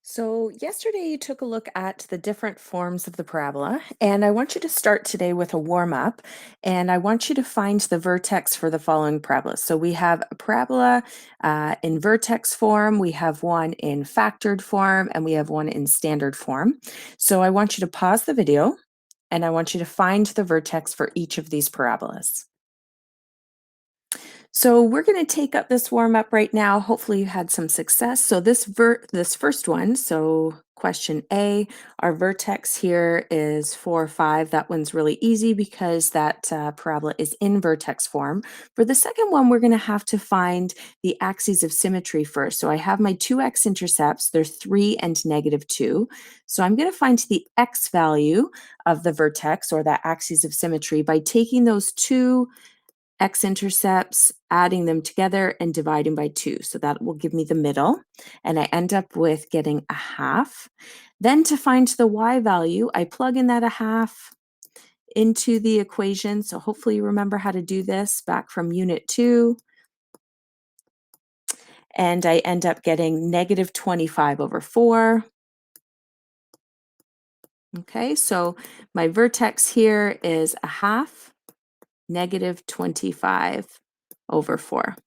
So, yesterday you took a look at the different forms of the parabola, and I want you to start today with a warm up. And I want you to find the vertex for the following parabola. So, we have a parabola in vertex form, we have one in factored form, and we have one in standard form. So, I want you to pause the video and I want you to find the vertex for each of these parabolas. So we're going to take up this warm up right now. Hopefully you had some success. So this first one, so question A, our vertex here is 4, 5. That one's really easy because that parabola is in vertex form. For the second one, we're going to have to find the axes of symmetry first. So I have my two x-intercepts. They're 3 and -2. So I'm going to find the x value of the vertex or that axes of symmetry by taking those two x-intercepts, adding them together and dividing by 2. So that will give me the middle. And I end up with getting a half. Then to find the y value, I plug in that a half into the equation. So hopefully you remember how to do this back from unit 2. And I end up getting -25/4. Okay, so my vertex here is a half, -25/4.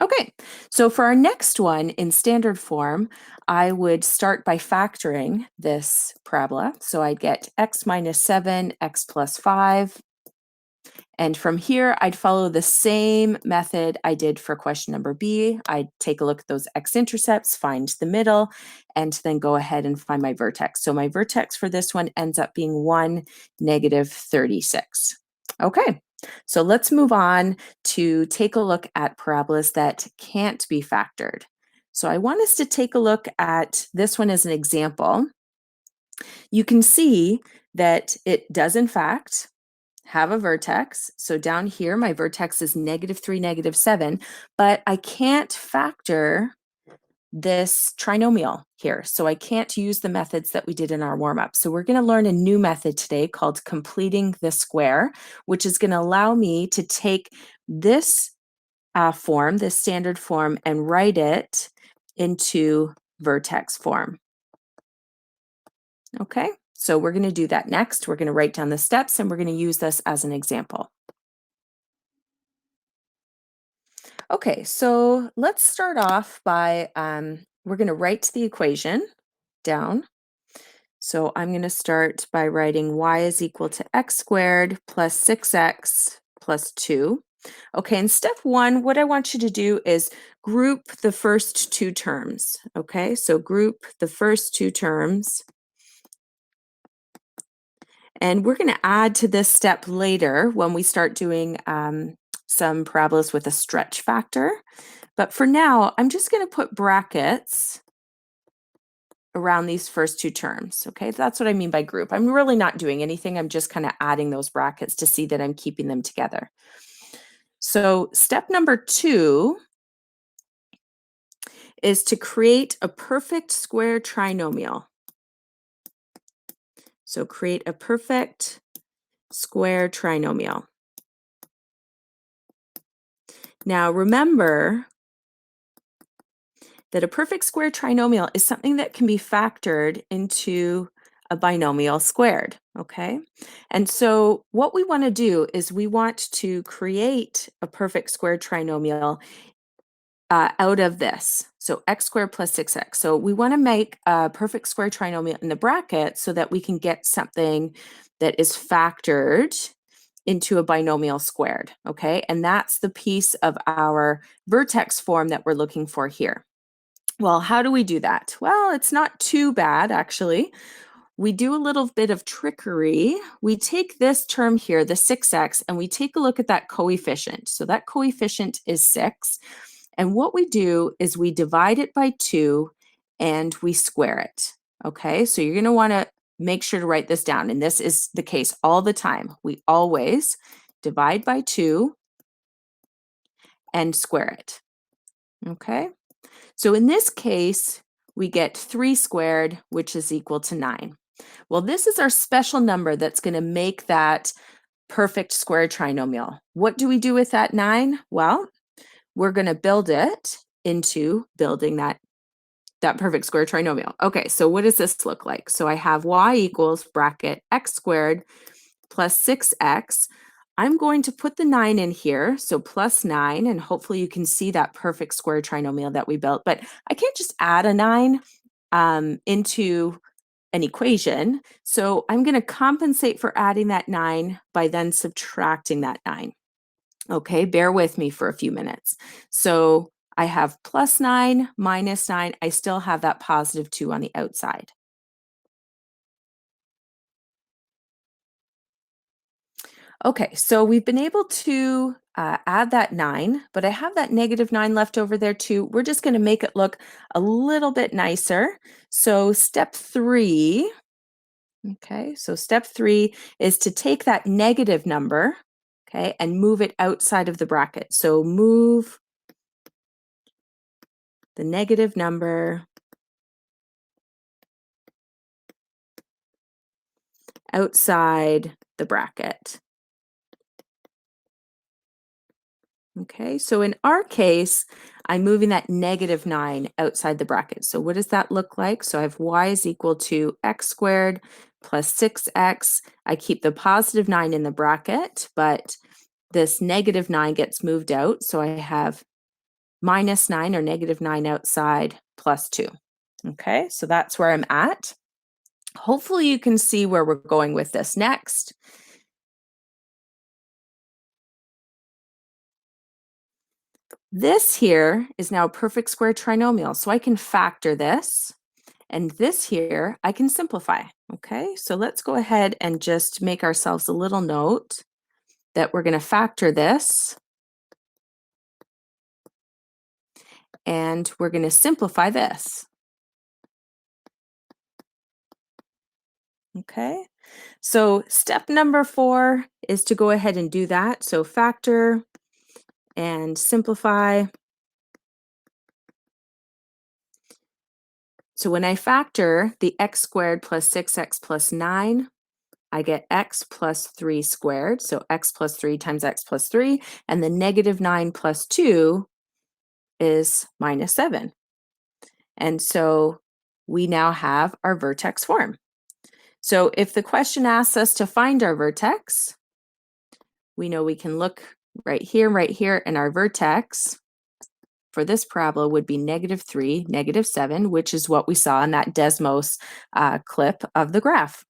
Okay, so for our next one in standard form, I would start by factoring this parabola. So I'd get x minus 7, x plus 5. And from here, I'd follow the same method I did for question number B. I'd take a look at those x-intercepts, find the middle, and then go ahead and find my vertex. So my vertex for this one ends up being 1, -36. Okay, so let's move on to take a look at parabolas that can't be factored. So I want us to take a look at this one as an example. You can see that it does, in fact, have a vertex. So down here, my vertex is -3, -7, but I can't factor this trinomial here. So I can't use the methods that we did in our warm-up. So we're going to learn a new method today called completing the square, which is going to allow me to take this form, this standard form, and write it into vertex form. Okay, so we're going to do that next. We're going to write down the steps and we're going to use this as an example. Okay, so let's start off by, we're going to write the equation down. So I'm going to start by writing y is equal to x squared plus 6x plus 2. Okay, in step 1, what I want you to do is group the first two terms. Okay, so group the first two terms. And we're going to add to this step later when we start doing some parabolas with a stretch factor. But for now, I'm just going to put brackets around these first two terms. Okay, that's what I mean by group. I'm really not doing anything. I'm just kind of adding those brackets to see that I'm keeping them together. So step number 2 is to create a perfect square trinomial. So create a perfect square trinomial. Now remember that a perfect square trinomial is something that can be factored into a binomial squared, okay? And so what we want to do is we want to create a perfect square trinomial out of this. So x squared plus 6x. So we want to make a perfect square trinomial in the bracket so that we can get something that is factored into a binomial squared, okay? And that's the piece of our vertex form that we're looking for here. Well, how do we do that? Well, it's not too bad, actually. We do a little bit of trickery. We take this term here, the 6x, and we take a look at that coefficient. So that coefficient is 6. And what we do is we divide it by 2 and we square it. Okay, so you're going to want to make sure to write this down. And this is the case all the time. We always divide by 2 and square it. Okay. So in this case, we get 3 squared, which is equal to 9. Well, this is our special number that's going to make that perfect square trinomial. What do we do with that 9? Well, we're going to build it into building that That perfect square trinomial. Okay, so what does this look like? So I have y equals bracket x squared plus 6x. I'm going to put the 9 in here, so plus 9, and hopefully you can see that perfect square trinomial that we built. But I can't just add a 9 into an equation. So I'm going to compensate for adding that 9 by then subtracting that 9. Okay, bear with me for a few minutes. So I have plus 9 minus 9. I still have that positive 2 on the outside. Okay, so we've been able to add that 9, but I have that negative 9 left over there too. We're just going to make it look a little bit nicer. So step 3, okay, so step 3 is to take that negative number, okay, and move it outside of the bracket. So move the negative number outside the bracket. Okay, so in our case, I'm moving that negative 9 outside the bracket. So what does that look like? So I have y is equal to x squared plus 6x. I keep the positive 9 in the bracket, but this negative 9 gets moved out. So I have minus 9 or negative 9 outside plus 2. Okay, so that's where I'm at. Hopefully you can see where we're going with this next. This here is now a perfect square trinomial, so I can factor this, and this here I can simplify. Okay, so let's go ahead and just make ourselves a little note that we're going to factor this, and we're going to simplify this. Okay, so step number 4 is to go ahead and do that. So factor and simplify. So when I factor the x squared plus 6x plus 9, I get x plus 3 squared. So x plus 3 times x plus 3. And the negative 9 plus 2 is minus 7. And so we now have our vertex form. So if the question asks us to find our vertex, we know we can look right here, and our vertex for this parabola would be negative 3, negative 7, which is what we saw in that Desmos clip of the graph.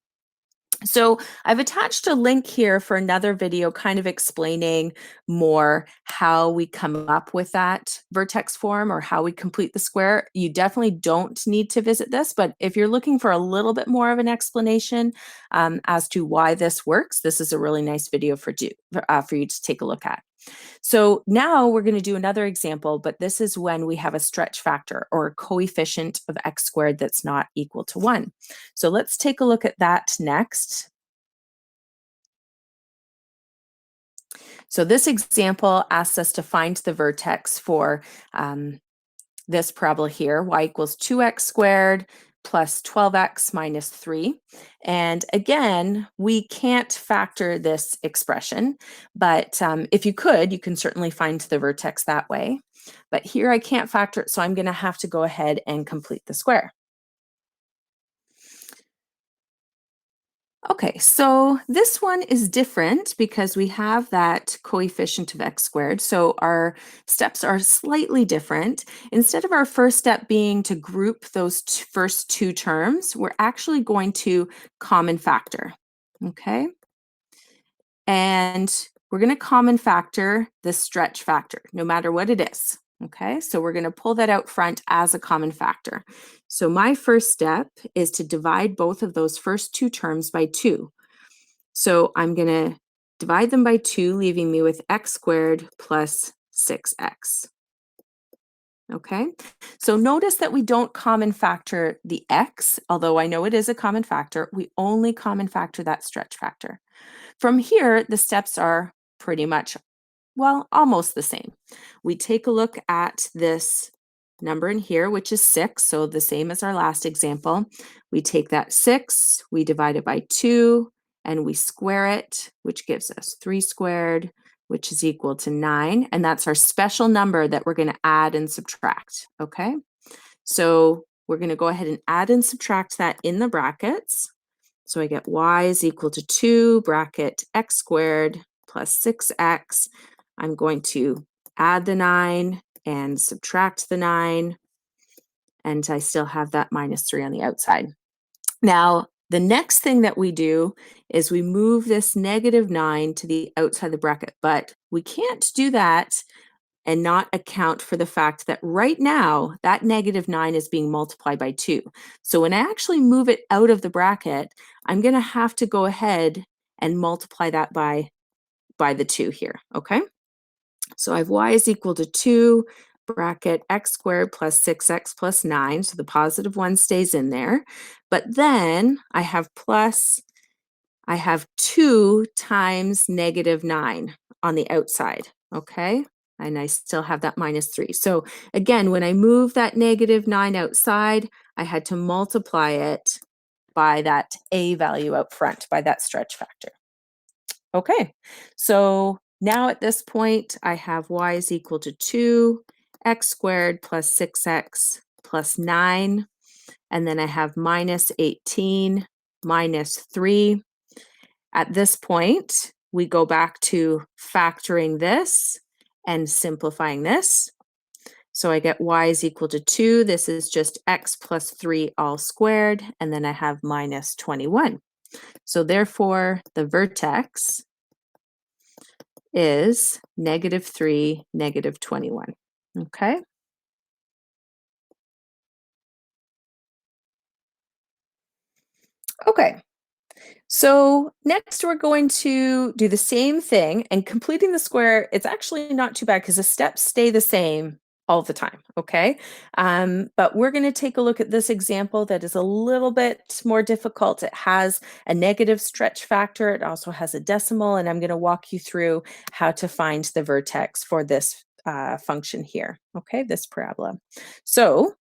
So I've attached a link here for another video kind of explaining more how we come up with that vertex form or how we complete the square. You definitely don't need to visit this, but if you're looking for a little bit more of an explanation as to why this works, this is a really nice video for you to take a look at. So now we're going to do another example, but this is when we have a stretch factor or a coefficient of x squared that's not equal to 1. So let's take a look at that next. So this example asks us to find the vertex for this parabola here, y equals 2x squared plus 12x minus 3. And again, we can't factor this expression, but if you could, you can certainly find the vertex that way. But here I can't factor it, so I'm going to have to go ahead and complete the square. Okay, so this one is different because we have that coefficient of x squared. So our steps are slightly different. Instead of our first step being to group those first two terms, we're actually going to common factor. Okay, and we're going to common factor the stretch factor, no matter what it is. Okay, so we're going to pull that out front as a common factor. So my first step is to divide both of those first two terms by 2. So I'm going to divide them by 2, leaving me with x squared plus 6x. Okay, so notice that we don't common factor the x, although I know it is a common factor. We only common factor that stretch factor. From here, the steps are pretty much, well, almost the same. We take a look at this number in here, which is 6, so the same as our last example. We take that 6, we divide it by 2, and we square it, which gives us 3 squared, which is equal to 9, and that's our special number that we're going to add and subtract, okay? So we're going to go ahead and add and subtract that in the brackets. So I get y is equal to 2 bracket x squared plus 6x. I'm going to add the 9 and subtract the 9, and I still have that minus 3 on the outside. Now, the next thing that we do is we move this negative 9 to the outside of the bracket, but we can't do that and not account for the fact that right now that negative 9 is being multiplied by 2. So when I actually move it out of the bracket, I'm going to have to go ahead and multiply that by the 2 here, okay? So I have y is equal to 2 bracket x squared plus 6x plus 9. So the positive 1 stays in there. But then I have 2 times negative 9 on the outside, okay? And I still have that minus 3. So again, when I move that negative 9 outside, I had to multiply it by that a value out front, by that stretch factor. Okay, so now at this point, I have y is equal to 2 x squared plus 6x plus 9. And then I have minus 18 minus 3. At this point, we go back to factoring this and simplifying this. So I get y is equal to 2. This is just x plus 3 all squared. And then I have minus 21. So therefore, the vertex is -3, -21. Okay. Okay. So next we're going to do the same thing, and completing the square, it's actually not too bad because the steps stay the same all the time, okay? But we're going to take a look at this example that is a little bit more difficult. It has a negative stretch factor. It also has a decimal, and I'm going to walk you through how to find the vertex for this function here, okay, this parabola. So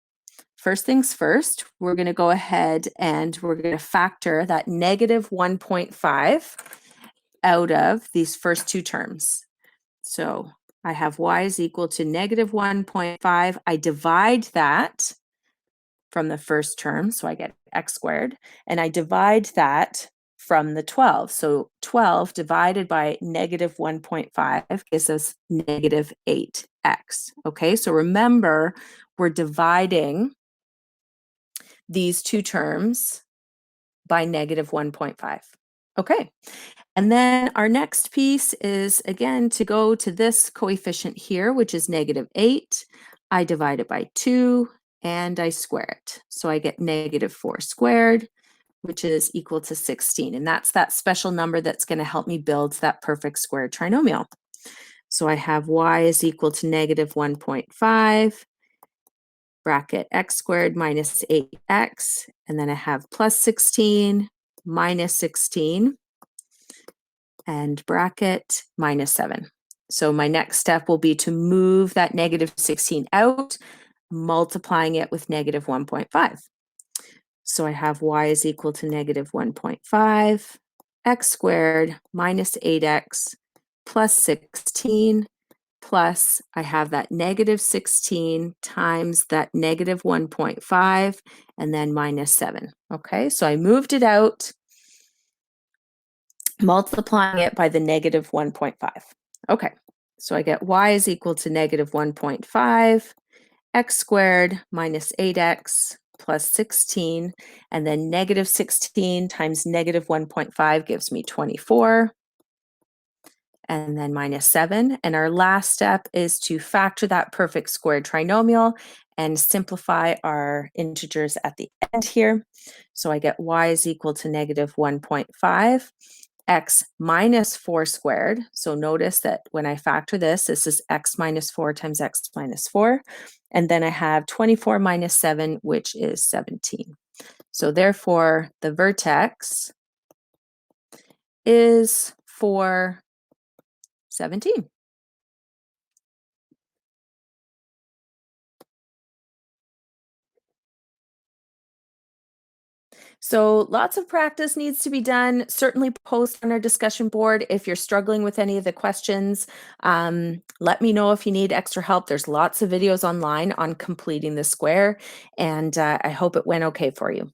first things first, we're going to go ahead and we're going to factor that negative 1.5 out of these first two terms. So I have y is equal to negative 1.5. I divide that from the first term, so I get x squared, and I divide that from the 12. So 12 divided by negative 1.5 gives us negative 8x. Okay, so remember, we're dividing these two terms by negative 1.5. Okay, and then our next piece is, again, to go to this coefficient here, which is negative 8. I divide it by 2, and I square it. So I get negative 4 squared, which is equal to 16. And that's that special number that's going to help me build that perfect square trinomial. So I have y is equal to negative 1.5 bracket x squared minus 8x, and then I have plus 16 minus 16 and bracket minus 7. So my next step will be to move that negative 16 out, multiplying it with negative 1.5. So I have y is equal to negative 1.5 x squared minus 8x plus 16 plus I have that negative 16 times that negative 1.5 and then minus 7. Okay, so I moved it out, multiplying it by the negative 1.5. Okay, so I get y is equal to negative 1.5 x squared minus 8x plus 16, and then negative 16 times negative 1.5 gives me 24. And then minus 7. And our last step is to factor that perfect squared trinomial and simplify our integers at the end here. So I get y is equal to negative 1.5 x minus 4 squared. So notice that when I factor this, this is x minus 4 times x minus 4. And then I have 24 minus 7, which is 17. So therefore, the vertex is 417. So lots of practice needs to be done. Certainly post on our discussion board if you're struggling with any of the questions. Let me know if you need extra help. There's lots of videos online on completing the square, and I hope it went okay for you.